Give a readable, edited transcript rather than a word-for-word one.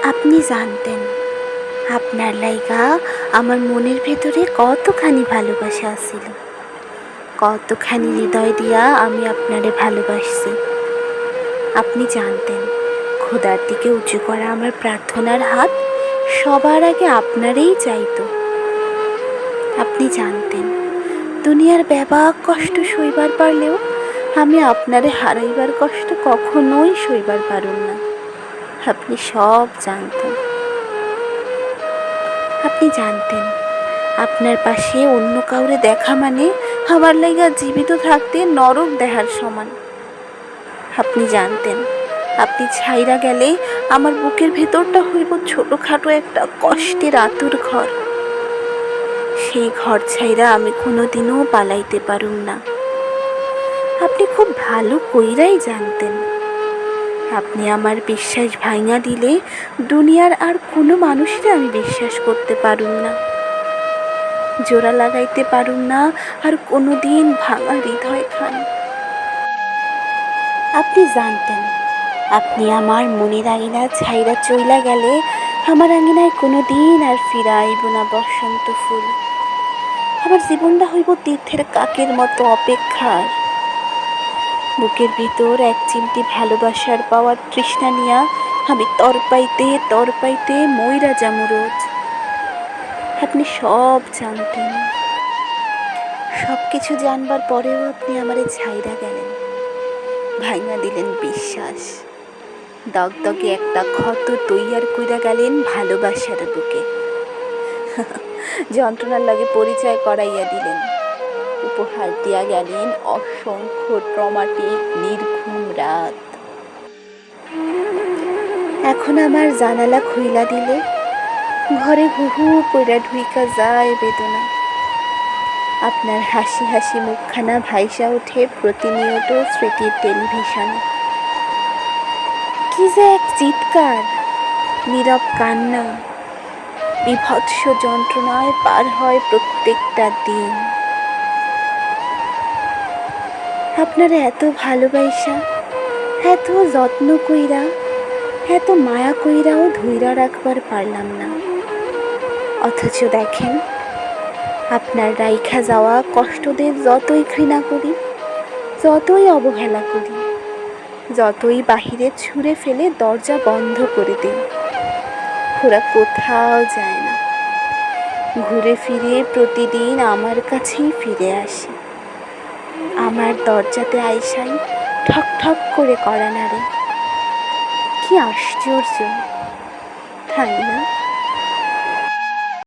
আপনি জানতেন আপনার লাইগা আমার মনের ভেতরে কতখানি ভালোবাসা আছিল, কতখানি হৃদয় দিয়া আমি আপনারে ভালোবাসছি। আপনি জানতেন খোদার দিকে উঁচু করা আমার প্রার্থনার হাত সবার আগে আপনারেই চাইতো। আপনি জানতেন দুনিয়ার ব্যাপক কষ্ট সইবার পারলেও আমি আপনারে হারাইবার কষ্ট কখনোই সইবার পারুম না। আপনি সব জানতেন। আপনি জানতেন আপনার পাশে অন্য কাউরে দেখা মানে আমার লাইগা জীবিত থাকতে নরক দেখার সমান। আপনি জানতেন আপনি ছাইরা গেলে আমার বুকের ভেতরটা হইব ছোটখাটো একটা কষ্টের আতুর ঘর। সেই ঘর ছাইরা আমি কোনোদিনও পালাইতে পারুম না। আপনি খুব ভালো কইরাই জানতেন আপনি আমার বিশ্বাস ভাঙা দিলে দুনিয়ার আর কোনো মানুষকে আমি বিশ্বাস করতে পারুম না, জোড়া লাগাইতে পারুম না আর কোনোদিন ভাঙা হৃদয় খান। আপনি জানতেন আপনি আমার মনের আঙিনা ছাইরা চইলা গেলে আমার আঙিনায় কোনোদিন আর ফিরা আইব না বসন্ত ফুল। আমার জীবনটা হইব তীর্থের কাকের মতো অপেক্ষার। বুকের ভিতর এক চিমটি ভালোবাসার পাওয়ার তৃষ্ণা নিয়া আমি তরপাইতে মইরা যামু রোজ। আপনি সব জানতেন, সব কিছু জানবার পরেও আপনি আমারে ছাইরা গেলেন, ভাঙা দিলেন বিশ্বাস, দগদগে একটা ক্ষত তৈয়ার কইরা গেলেন ভালোবাসার বুকে। যন্ত্রণার লাগে পরিচয় করাইয়া দিলেন, উপহার দিয়া গেলেন অসংখ্য ট্রমাটিক নির্ঘুম রাত। এখন আমার জানালা খুইলা দিলে ঘরে হুহু কইরা ঢুইকা যায় বেদনা। আপনার হাসি হাসি মুখখানা ভাইসা ওঠে প্রতিনিয়ত স্মৃতির টেলিভিশনে। কি যে এক চিৎকার, নীরব কান্না, বিভৎস যন্ত্রণায় পার হয় প্রত্যেকটা দিন। আপনারা এত ভালোবাসা, এত যত্ন কইরা, এত মায়া কইরাও ধইরা রাখবার পারলাম না। অথচ দেখেন আপনার রাইখা যাওয়া কষ্টদের যতই ঘৃণা করি, যতই অবহেলা করি, যতই বাহিরে ছুঁড়ে ফেলে দরজা বন্ধ করে দিই, ওরা কোথাও যায় না, ঘুরে ফিরে প্রতিদিন আমার কাছেই ফিরে আসে। আমার দরজাতে আইসাই ঠক ঠক করে কড়া নাড়ে। কি আশ্চর্য, তাই না?